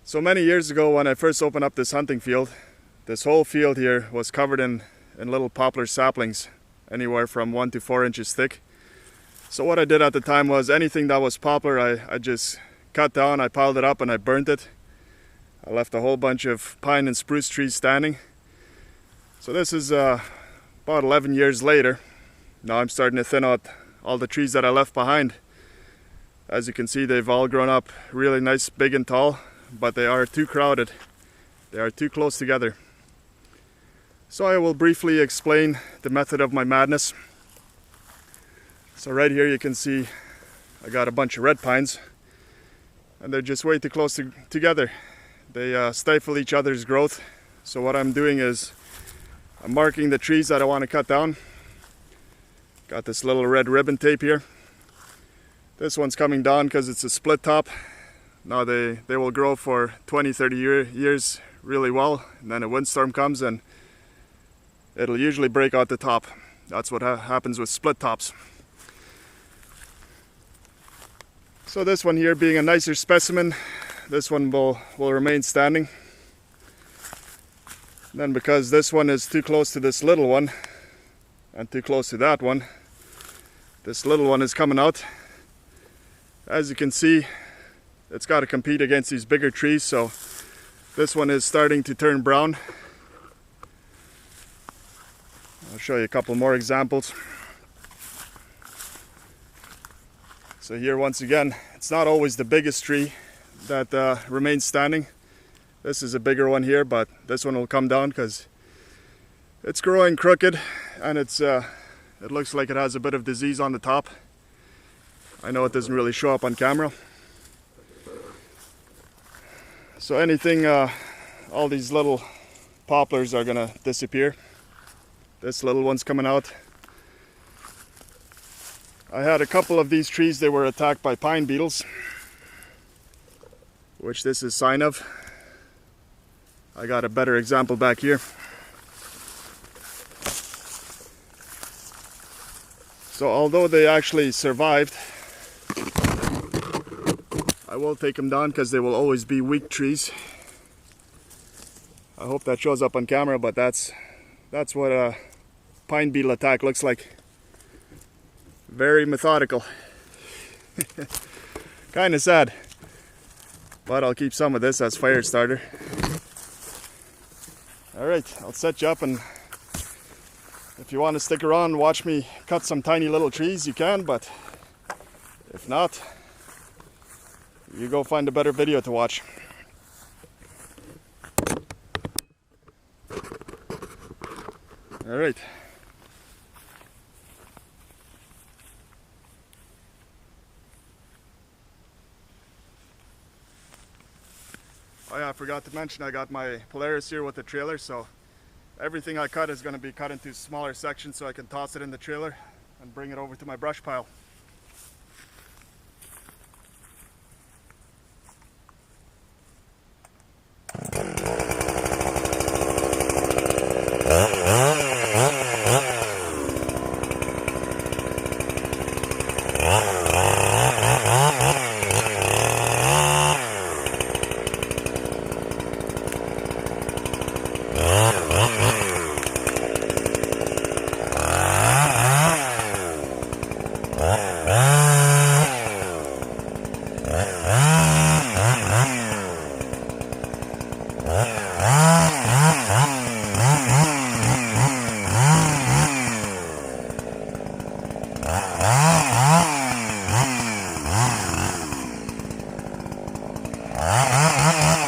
So many years ago, when I first opened up this hunting field, this whole field here was covered in little poplar saplings, anywhere from 1 to 4 inches thick. So what I did at the time was anything that was poplar, I just cut down, I piled it up and I burnt it. I left a whole bunch of pine and spruce trees standing. So this is about 11 years later. Now I'm starting to thin out all the trees that I left behind. As you can see, they've all grown up really nice, big and tall, but they are too crowded. They are too close together. So I will briefly explain the method of my madness. So right here you can see I got a bunch of red pines, and they're just way too close together. They stifle each other's growth. So what I'm doing is I'm marking the trees that I want to cut down. Got this little red ribbon tape here. This one's coming down because it's a split top. Now they will grow for 20-30 years really well, and then a windstorm comes and it'll usually break out the top. That's what happens with split tops. So this one here, being a nicer specimen, this one will remain standing. And then because this one is too close to this little one and too close to that one, this little one is coming out. As you can see, it's got to compete against these bigger trees, so this one is starting to turn brown. I'll show you a couple more examples. So here once again, it's not always the biggest tree that remains standing. This is a bigger one here, but this one will come down because it's growing crooked and it looks like it has a bit of disease on the top. I know it doesn't really show up on camera. So anything, all these little poplars are gonna disappear. This little one's coming out. I had a couple of these trees, they were attacked by pine beetles, which this is sign of. I got a better example back here. So although they actually survived, I will take them down because they will always be weak trees. I hope that shows up on camera, but that's what a pine beetle attack looks like. Very methodical. Kind of sad, but I'll keep some of this as fire starter. Alright, I'll set you up, and if you want to stick around, watch me cut some tiny little trees, you can, but if not, you go find a better video to watch. Alright. Oh yeah, I forgot to mention I got my Polaris here with the trailer, so everything I cut is going to be cut into smaller sections so I can toss it in the trailer and bring it over to my brush pile. Ah.